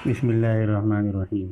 بسم اللہ الرحمن الرحیم۔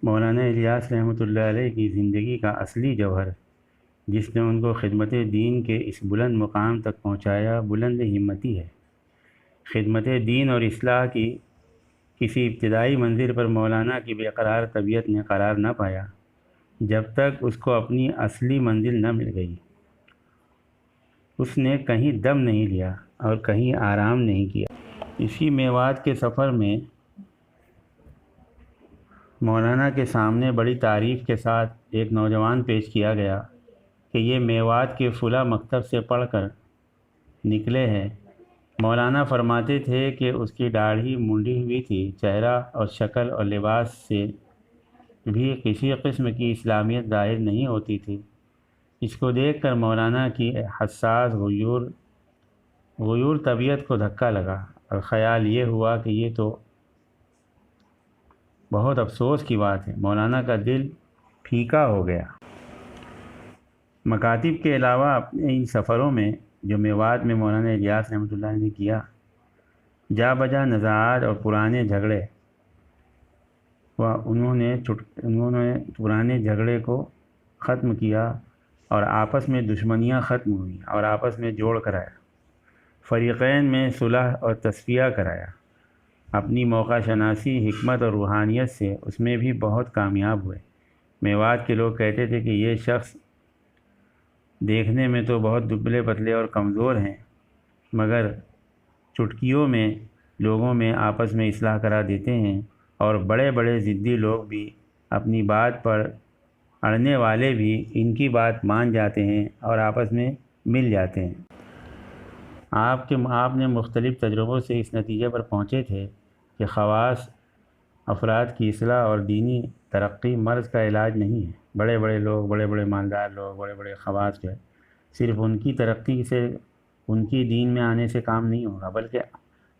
مولانا الیاس رحمۃ اللہ علیہ کی زندگی کا اصلی جوہر جس نے ان کو خدمت دین کے اس بلند مقام تک پہنچایا بلند ہمتی ہے۔ خدمت دین اور اصلاح کی کسی ابتدائی منزل پر مولانا کی بے قرار طبیعت نے قرار نہ پایا جب تک اس کو اپنی اصلی منزل نہ مل گئی۔ اس نے کہیں دم نہیں لیا اور کہیں آرام نہیں کیا۔ اسی میوات کے سفر میں مولانا کے سامنے بڑی تعریف کے ساتھ ایک نوجوان پیش کیا گیا کہ یہ میوات کے فلاں مکتب سے پڑھ کر نکلے ہیں۔ مولانا فرماتے تھے کہ اس کی داڑھی منڈی ہوئی تھی، چہرہ اور شکل اور لباس سے بھی کسی قسم کی اسلامیت ظاہر نہیں ہوتی تھی۔ اس کو دیکھ کر مولانا کی حساس غیور طبیعت کو دھکا لگا اور خیال یہ ہوا کہ یہ تو بہت افسوس کی بات ہے۔ مولانا کا دل پھیکا ہو گیا۔ مکاتب کے علاوہ اپنے ان سفروں میں جو میوات میں مولانا الیاس رحمۃ اللہ نے کیا، جا بجا نزاعات اور پرانے جھگڑے انہوں نے پرانے جھگڑے کو ختم کیا اور آپس میں دشمنیاں ختم ہوئیں اور آپس میں جوڑ کرایا، فریقین میں صلح اور تصفیہ کرایا۔ اپنی موقع شناسی، حکمت اور روحانیت سے اس میں بھی بہت کامیاب ہوئے۔ میوات کے لوگ کہتے تھے کہ یہ شخص دیکھنے میں تو بہت دبلے پتلے اور کمزور ہیں، مگر چٹکیوں میں لوگوں میں آپس میں اصلاح کرا دیتے ہیں، اور بڑے بڑے ضدی لوگ بھی اپنی بات پر اڑنے والے بھی ان کی بات مان جاتے ہیں اور آپس میں مل جاتے ہیں۔ آپ نے مختلف تجربوں سے اس نتیجے پر پہنچے تھے کہ خواص افراد کی اصلاح اور دینی ترقی مرض کا علاج نہیں ہے۔ بڑے بڑے لوگ، بڑے بڑے مالدار لوگ، بڑے بڑے خواص جو ہے، صرف ان کی ترقی سے، ان کی دین میں آنے سے کام نہیں ہوگا، بلکہ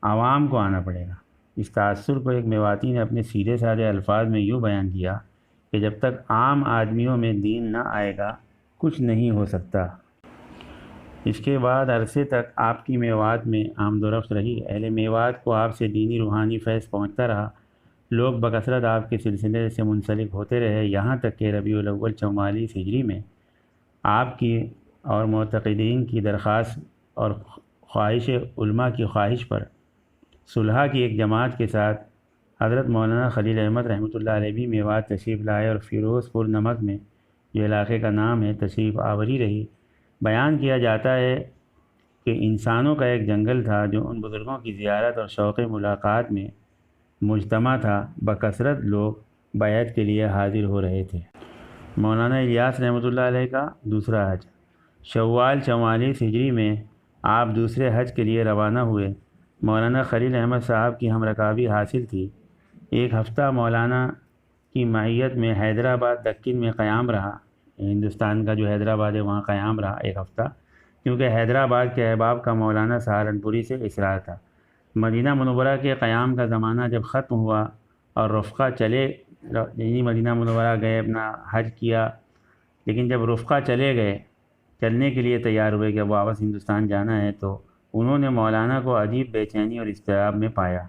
عوام کو آنا پڑے گا۔ اس تاثر کو ایک میواتی نے اپنے سیدھے سادھے الفاظ میں یوں بیان کیا کہ جب تک عام آدمیوں میں دین نہ آئے گا کچھ نہیں ہو سکتا۔ اس کے بعد عرصے تک آپ کی میوات میں آمد و رفت رہی۔ اہل میوات کو آپ سے دینی روحانی فیض پہنچتا رہا۔ لوگ بکثرت آپ کے سلسلے سے منسلک ہوتے رہے، یہاں تک کہ ربیع الاول 44 ہجری میں آپ کی اور معتقدین کی درخواست اور خواہش علماء کی خواہش پر صلح کی ایک جماعت کے ساتھ حضرت مولانا خلیل احمد رحمۃ اللہ علیہ بھی میوات تشریف لائے اور فیروز پور نمک میں، جو علاقے کا نام ہے، تشریف آوری رہی۔ بیان کیا جاتا ہے کہ انسانوں کا ایک جنگل تھا جو ان بزرگوں کی زیارت اور شوق ملاقات میں مجتمع تھا۔ بکثرت لوگ بیعت کے لیے حاضر ہو رہے تھے۔ مولانا الیاس رحمۃ اللہ علیہ کا دوسرا حج۔ شوال 44 ہجری میں آپ دوسرے حج کے لیے روانہ ہوئے۔ مولانا خلیل احمد صاحب کی ہم رکابی حاصل تھی۔ ایک ہفتہ مولانا کی معیت میں حیدرآباد دکن میں قیام رہا۔ ہندوستان کا جو حیدرآباد ہے وہاں قیام رہا ایک ہفتہ، کیونکہ حیدرآباد کے احباب کا مولانا سہارنپوری سے اصرار تھا۔ مدینہ منورہ کے قیام کا زمانہ جب ختم ہوا اور رفقا چلے، مدینہ منورہ گئے، اپنا حج کیا، لیکن جب رفقا چلے گئے، چلنے کے لیے تیار ہوئے کہ اب واپس ہندوستان جانا ہے، تو انہوں نے مولانا کو عجیب بے چینی اور اضطراب میں پایا۔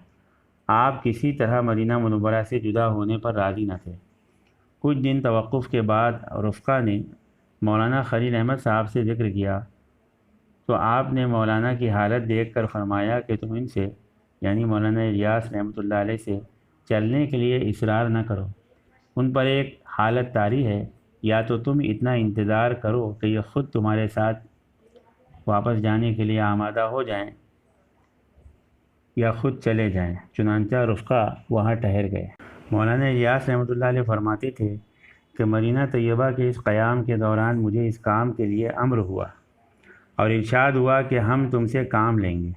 آپ کسی طرح مدینہ منورہ سے جدا ہونے پر راضی نہ تھے۔ کچھ دن توقف کے بعد رفقا نے مولانا خلیل احمد صاحب سے ذکر کیا تو آپ نے مولانا کی حالت دیکھ کر فرمایا کہ تم ان سے، یعنی مولانا الیاس رحمۃ اللہ علیہ سے، چلنے کے لیے اصرار نہ کرو۔ ان پر ایک حالت طاری ہے، یا تو تم اتنا انتظار کرو کہ یہ خود تمہارے ساتھ واپس جانے کے لیے آمادہ ہو جائیں یا خود چلے جائیں۔ چنانچہ رفقا وہاں ٹھہر گئے۔ مولانا الیاس رحمۃ اللہ علیہ فرماتے تھے کہ مدینہ طیبہ کے اس قیام کے دوران مجھے اس کام کے لیے امر ہوا اور ارشاد ہوا کہ ہم تم سے کام لیں گے۔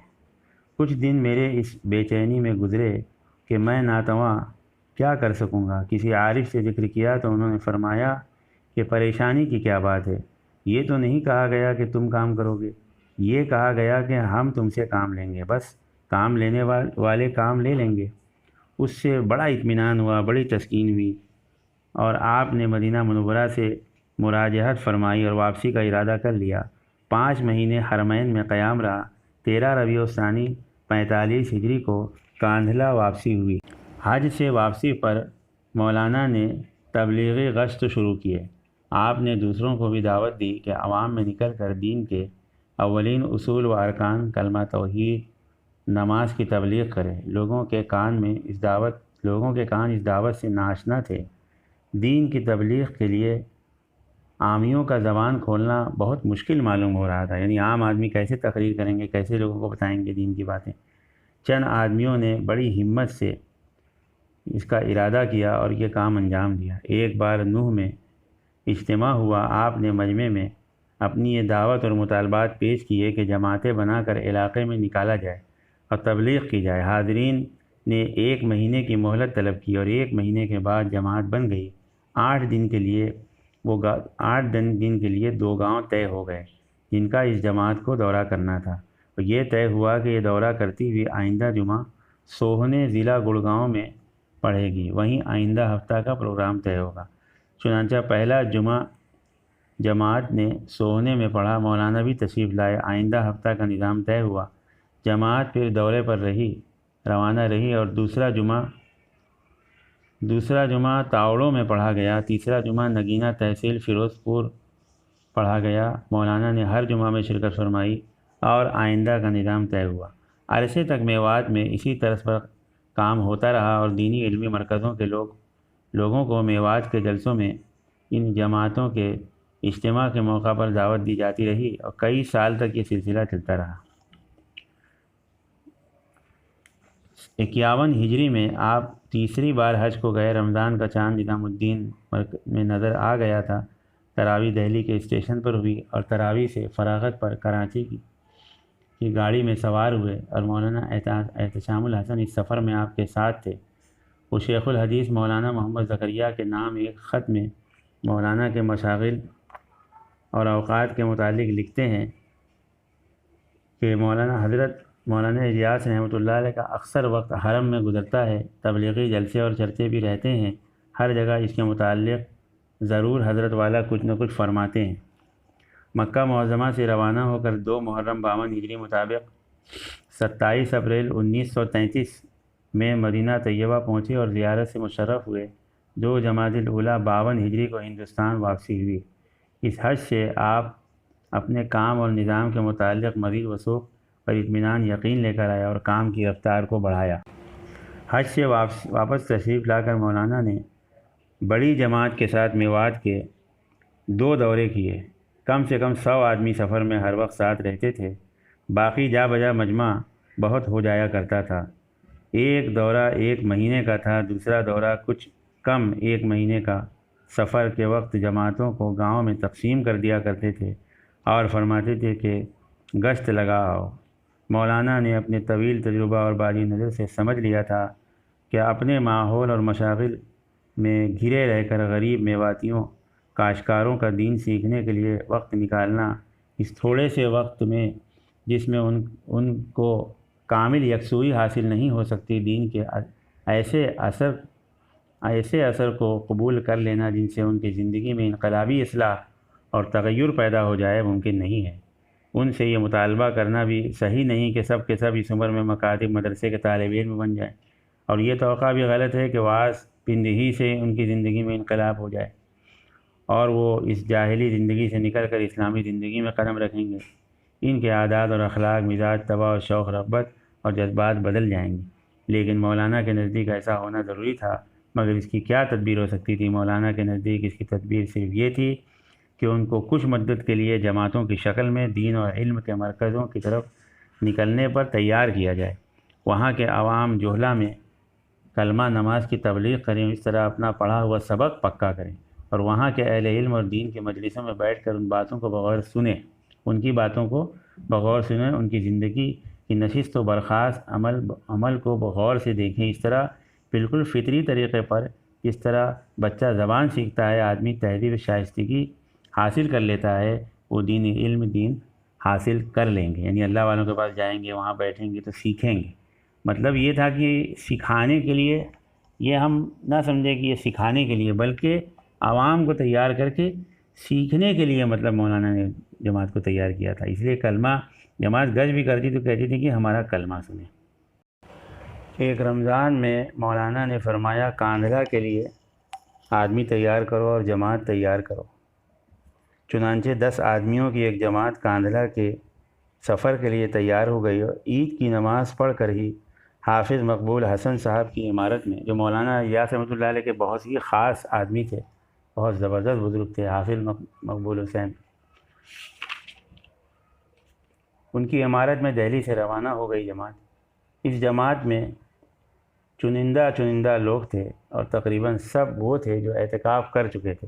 کچھ دن میرے اس بے چینی میں گزرے کہ میں ناتواں کیا کر سکوں گا۔ کسی عارف سے ذکر کیا تو انہوں نے فرمایا کہ پریشانی کی کیا بات ہے، یہ تو نہیں کہا گیا کہ تم کام کرو گے، یہ کہا گیا کہ ہم تم سے کام لیں گے، بس کام لینے والے کام لے لیں گے۔ اس سے بڑا اطمینان ہوا، بڑی تسکین ہوئی، اور آپ نے مدینہ منورہ سے مراجعت فرمائی اور واپسی کا ارادہ کر لیا۔ 5 مہینے حرمین میں قیام رہا۔ 13 ربیع الثانی 45 ہجری کو کاندھلا واپسی ہوئی۔ حج سے واپسی پر مولانا نے تبلیغی گشت شروع کیے۔ آپ نے دوسروں کو بھی دعوت دی کہ عوام میں نکل کر دین کے اولین اصول و ارکان کلمہ توحید، نماز کی تبلیغ کرے۔ لوگوں کے کان اس دعوت سے ناشنا تھے۔ دین کی تبلیغ کے لیے عامیوں کا زبان کھولنا بہت مشکل معلوم ہو رہا تھا، یعنی عام آدمی کیسے تقریر کریں گے، کیسے لوگوں کو بتائیں گے دین کی باتیں۔ چند آدمیوں نے بڑی ہمت سے اس کا ارادہ کیا اور یہ کام انجام دیا۔ ایک بار نوح میں اجتماع ہوا۔ آپ نے مجمع میں اپنی یہ دعوت اور مطالبات پیش کیے کہ جماعتیں بنا کر علاقے میں نکالا جائے اور تبلیغ کی جائے۔ حاضرین نے 1 مہینے کی مہلت طلب کی اور 1 مہینے کے بعد جماعت بن گئی۔ 8 دن کے لیے 2 گاؤں طے ہو گئے جن کا اس جماعت کو دورہ کرنا تھا، اور یہ طے ہوا کہ یہ دورہ کرتی ہوئی آئندہ جمعہ سوہنے ضلع گڑگاؤں میں پڑھے گی، وہیں آئندہ ہفتہ کا پروگرام طے ہوگا۔ چنانچہ پہلا جمعہ جماعت نے سوہنے میں پڑھا۔ مولانا بھی تشریف لائے۔ آئندہ ہفتہ کا نظام طے ہوا۔ جماعت پھر دورے پر روانہ رہی اور دوسرا جمعہ تاوڑوں میں پڑھا گیا۔ تیسرا جمعہ نگینہ تحصیل فیروز پور پڑھا گیا۔ مولانا نے ہر جمعہ میں شرکت فرمائی اور آئندہ کا نظام طے ہوا۔ عرصے تک میوات میں اسی طرز پر کام ہوتا رہا اور دینی علمی مرکزوں کے لوگوں کو میوات کے جلسوں میں ان جماعتوں کے اجتماع کے موقع پر دعوت دی جاتی رہی اور کئی سال تک یہ سلسلہ چلتا رہا۔ 51 ہجری میں آپ تیسری بار حج کو گئے۔ رمضان کا چاند نظام الدین میں نظر آ گیا تھا۔ تراویح دہلی کے اسٹیشن پر ہوئی اور تراویح سے فراغت پر کراچی کی گاڑی میں سوار ہوئے اور مولانا احتشام الحسن اس سفر میں آپ کے ساتھ تھے۔ وہ شیخ الحدیث مولانا محمد زکریا کے نام ایک خط میں مولانا کے مشاغل اور اوقات کے متعلق لکھتے ہیں کہ حضرت مولانا الیاس رحمۃ اللہ علیہ کا اکثر وقت حرم میں گزرتا ہے۔ تبلیغی جلسے اور چرچے بھی رہتے ہیں۔ ہر جگہ اس کے متعلق ضرور حضرت والا کچھ نہ کچھ فرماتے ہیں۔ مکہ معظمہ سے روانہ ہو کر 2 محرم 52 ہجری مطابق 27 اپریل 1933 میں مدینہ طیبہ پہنچے اور زیارت سے مشرف ہوئے۔ 2 جمادی الاولیٰ 52 ہجری کو ہندوستان واپسی ہوئی۔ اس حج سے آپ اپنے کام اور نظام کے متعلق مزید وثوق اور اطمینان یقین لے کر آیا اور کام کی رفتار کو بڑھایا۔ حج سے واپس تشریف لا کر مولانا نے بڑی جماعت کے ساتھ میوات کے 2 دورے کیے۔ کم سے کم 100 آدمی سفر میں ہر وقت ساتھ رہتے تھے۔ باقی جا بجا مجمع بہت ہو جایا کرتا تھا۔ ایک دورہ 1 مہینے کا تھا، دوسرا دورہ کچھ کم 1 مہینے کا۔ سفر کے وقت جماعتوں کو گاؤں میں تقسیم کر دیا کرتے تھے اور فرماتے تھے کہ گشت لگاؤ۔ مولانا نے اپنے طویل تجربہ اور بازی نظر سے سمجھ لیا تھا کہ اپنے ماحول اور مشاغل میں گھرے رہ کر غریب میواتیوں کاشتکاروں کا دین سیکھنے کے لیے وقت نکالنا اس تھوڑے سے وقت میں جس میں ان کو کامل یکسوئی حاصل نہیں ہو سکتی، دین کے ایسے اثر کو قبول کر لینا جن سے ان کی زندگی میں انقلابی اصلاح اور تغیر پیدا ہو جائے، ممکن نہیں ہے۔ ان سے یہ مطالبہ کرنا بھی صحیح نہیں کہ سب کے سب اس عمر میں مکاتب مدرسے کے طالب علم بن جائیں، اور یہ توقع بھی غلط ہے کہ وعظ پند ہی سے ان کی زندگی میں انقلاب ہو جائے اور وہ اس جاہلی زندگی سے نکل کر اسلامی زندگی میں قدم رکھیں گے۔ ان کے عادات اور اخلاق، مزاج، طبع اور شوق رغبت اور جذبات بدل جائیں گے۔ لیکن مولانا کے نزدیک ایسا ہونا ضروری تھا، مگر اس کی کیا تدبیر ہو سکتی تھی؟ مولانا کے نزدیک اس کی تدبیر صرف یہ تھی کہ ان کو کچھ مدت کے لیے جماعتوں کی شکل میں دین اور علم کے مرکزوں کی طرف نکلنے پر تیار کیا جائے، وہاں کے عوام جوہلا میں کلمہ نماز کی تبلیغ کریں، اس طرح اپنا پڑھا ہوا سبق پکا کریں، اور وہاں کے اہل علم اور دین کے مجلسوں میں بیٹھ کر ان کی باتوں کو بغور سنیں، ان کی زندگی کی نشست و برخاست عمل کو بغور سے دیکھیں۔ اس طرح بالکل فطری طریقے پر جس طرح بچہ زبان سیکھتا ہے، آدمی تہذیب شائستگی حاصل کر لیتا ہے، وہ دین حاصل کر لیں گے، یعنی اللہ والوں کے پاس جائیں گے، وہاں بیٹھیں گے تو سیکھیں گے۔ مطلب یہ تھا کہ سکھانے کے لیے، یہ ہم نہ سمجھے کہ یہ سکھانے کے لیے، بلکہ عوام کو تیار کر کے سیکھنے کے لیے مطلب مولانا نے جماعت کو تیار کیا تھا۔ اس لیے کلمہ جماعت گج بھی کرتی تو کہتی تھی کہ ہمارا کلمہ سنیں۔ ایک رمضان میں مولانا نے فرمایا کاندھلا کے لیے آدمی تیار کرو اور جماعت تیار کرو۔ چنانچہ 10 آدمیوں کی ایک جماعت کاندھلا کے سفر کے لیے تیار ہو گئی اور عید کی نماز پڑھ کر ہی حافظ مقبول حسن صاحب کی عمارت میں، جو مولانا الیاس رحمۃ اللہ علیہ کے بہت ہی خاص آدمی تھے، بہت زبردست بزرگ تھے، حافظ مقبول حسین، ان کی عمارت میں دہلی سے روانہ ہو گئی جماعت۔ اس جماعت میں چنندہ لوگ تھے اور تقریباً سب وہ تھے جو اعتکاف کر چکے تھے،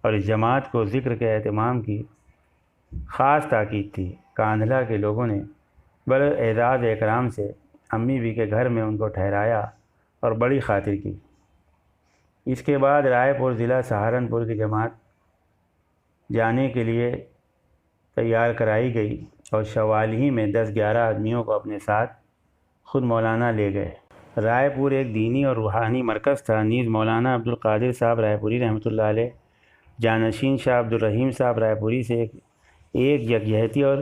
اور اس جماعت کو ذکر کے اہتمام کی خاص تاکید تھی۔ کاندھلا کے لوگوں نے بڑے اعزاز اکرام سے امی بھی کے گھر میں ان کو ٹھہرایا اور بڑی خاطر کی۔ اس کے بعد رائے پور ضلع سہارنپور کی جماعت جانے کے لیے تیار کرائی گئی اور شوال ہی میں 10-11 آدمیوں کو اپنے ساتھ خود مولانا لے گئے۔ رائے پور ایک دینی اور روحانی مرکز تھا، نیز مولانا عبدالقادر صاحب رائے پوری رحمۃ اللہ علیہ، جانشین شاہ عبدالرحیم صاحب رائے پوری سے ایک یکجہتی اور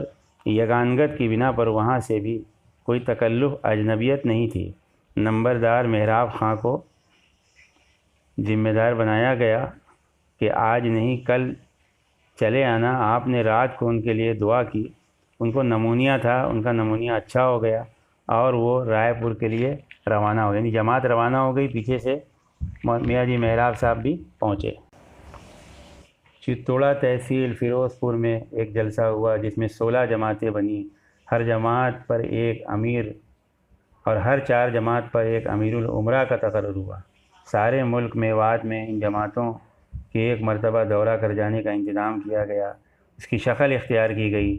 یگانگت کی بنا پر وہاں سے بھی کوئی تکلف اجنبیت نہیں تھی۔ نمبردار محراب خاں کو ذمہ دار بنایا گیا کہ آج نہیں کل چلے آنا۔ آپ نے رات کو ان کے لیے دعا کی، ان کو نمونیا تھا، ان کا نمونیا اچھا ہو گیا اور وہ رائے پور کے لیے روانہ ہو گئی، یعنی جماعت روانہ ہو گئی، پیچھے سے میاں جی محراب صاحب بھی پہنچے۔ چتوڑا تحصیل فیروز پور میں ایک جلسہ ہوا جس میں 16 جماعتیں بنیں، ہر جماعت پر ایک امیر اور ہر 4 جماعت پر ایک امیر العمرہ کا تقرر ہوا۔ سارے ملک میوات میں ان جماعتوں کے ایک مرتبہ دورہ کر جانے کا انتظام کیا گیا، اس کی شکل اختیار کی گئی۔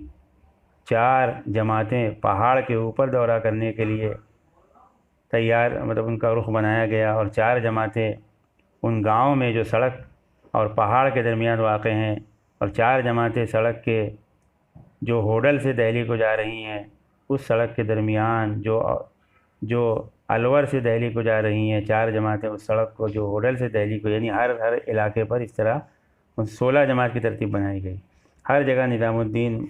4 جماعتیں پہاڑ کے اوپر دورہ کرنے کے لیے تیار، ان کا رخ بنایا گیا، اور 4 جماعتیں ان گاؤں میں جو سڑک اور پہاڑ کے درمیان واقع ہیں، اور 4 جماعتیں سڑک کے جو ہوڈل سے دہلی کو جا رہی ہیں اس سڑک کے درمیان، جو الور سے دہلی کو جا رہی ہیں 4 جماعتیں اس سڑک کو جو ہوڈل سے دہلی کو، یعنی ہر علاقے پر اس طرح 16 جماعت کی ترتیب بنائی گئی۔ ہر جگہ نظام الدین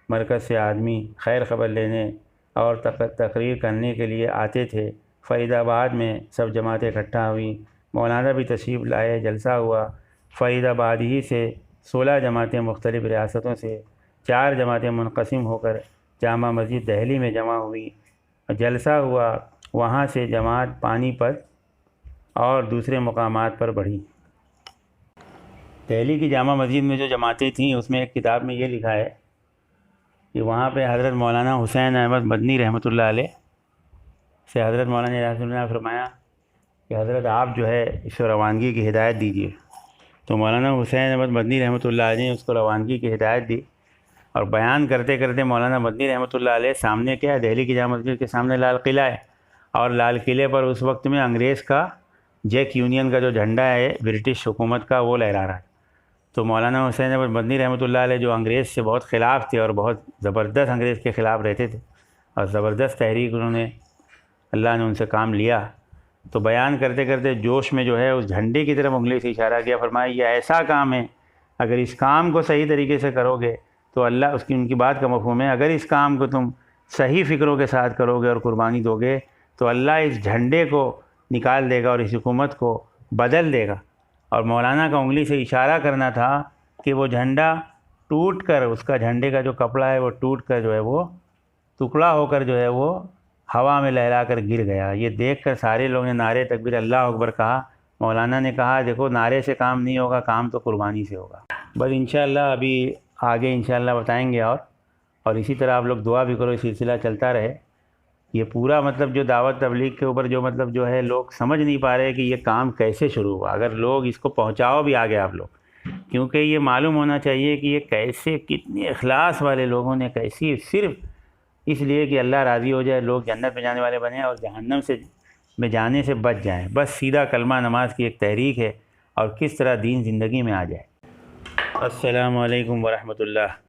مرکز سے آدمی خیر خبر لینے اور تقریر کرنے کے لیے آتے تھے۔ فرید آباد میں سب جماعتیں اکٹھا ہوئیں، مولانا بھی تشریف لائے، جلسہ ہوا۔ فرید آباد ہی سے 16 جماعتیں مختلف ریاستوں سے، 4 جماعتیں منقسم ہو کر جامع مسجد دہلی میں جمع ہوئیں، جلسہ ہوا۔ وہاں سے جماعت پانی پت اور دوسرے مقامات پر بڑھی۔ دہلی کی جامع مسجد میں جو جماعتیں تھیں اس میں ایک کتاب میں یہ لکھا ہے کہ وہاں پہ حضرت مولانا حسین احمد مدنی رحمۃ اللہ علیہ سے حضرت مولانا رحمۃ اللہ نے فرمایا کہ حضرت آپ جو ہے اس کو روانگی کی ہدایت دیجیے۔ تو مولانا حسین احمد مدنی رحمۃ اللہ علیہ نے اس کو روانگی کی ہدایت دی، اور بیان کرتے کرتے مولانا مدنی رحمۃ اللہ علیہ سامنے کیا ہے، دہلی کی جامع مسجد کے سامنے لال قلعہ ہے، اور لال قلعے پر اس وقت میں انگریز کا جیک یونین کا جو جھنڈا ہے برٹش حکومت کا وہ لہرا رہا ہے۔ تو مولانا حسین احمد مدنی رحمۃ اللہ علیہ جو انگریز سے بہت خلاف تھے اور بہت زبردست انگریز کے خلاف رہتے تھے، اور زبردست تحریک انہوں نے، اللہ نے ان سے کام لیا، تو بیان کرتے کرتے جوش میں جو ہے اس جھنڈے کی طرف انگلی سے اشارہ کیا، فرمایا یہ ایسا کام ہے، اگر اس کام کو صحیح طریقے سے کرو گے تو اللہ، ان کی بات کا مفہوم ہے، اگر اس کام کو تم صحیح فکروں کے ساتھ کرو گے اور قربانی دو گے تو اللہ اس جھنڈے کو نکال دے گا اور اس حکومت کو بدل دے گا۔ اور مولانا کا انگلی سے اشارہ کرنا تھا کہ وہ جھنڈا ٹوٹ کر، اس کا جھنڈے کا جو کپڑا ہے وہ ٹوٹ کر جو ہے وہ ٹکڑا ہو کر جو ہے وہ ہوا میں لہرا کر گر گیا۔ یہ دیکھ کر سارے لوگوں نے نعرے تکبیر اللہ اکبر کہا۔ مولانا نے کہا دیکھو نعرے سے کام نہیں ہوگا، کام تو قربانی سے ہوگا۔ بس انشاءاللہ ابھی آگے انشاءاللہ بتائیں گے، اور اسی طرح آپ لوگ دعا بھی کرو، سلسلہ چلتا رہے۔ یہ پورا جو دعوت تبلیغ کے اوپر جو ہے لوگ سمجھ نہیں پا رہے کہ یہ کام کیسے شروع ہوا۔ اگر لوگ اس کو پہنچاؤ بھی آگے آپ لوگ، کیونکہ یہ معلوم ہونا چاہیے کہ یہ کیسے، کتنے اخلاص والے لوگوں نے کیسی، صرف اس لیے کہ اللہ راضی ہو جائے، لوگ جنت میں جانے والے بنیں اور جہنم میں جانے سے بچ جائیں۔ بس سیدھا کلمہ نماز کی ایک تحریک ہے، اور کس طرح دین زندگی میں آ جائے۔ السلام علیکم ورحمۃ اللہ۔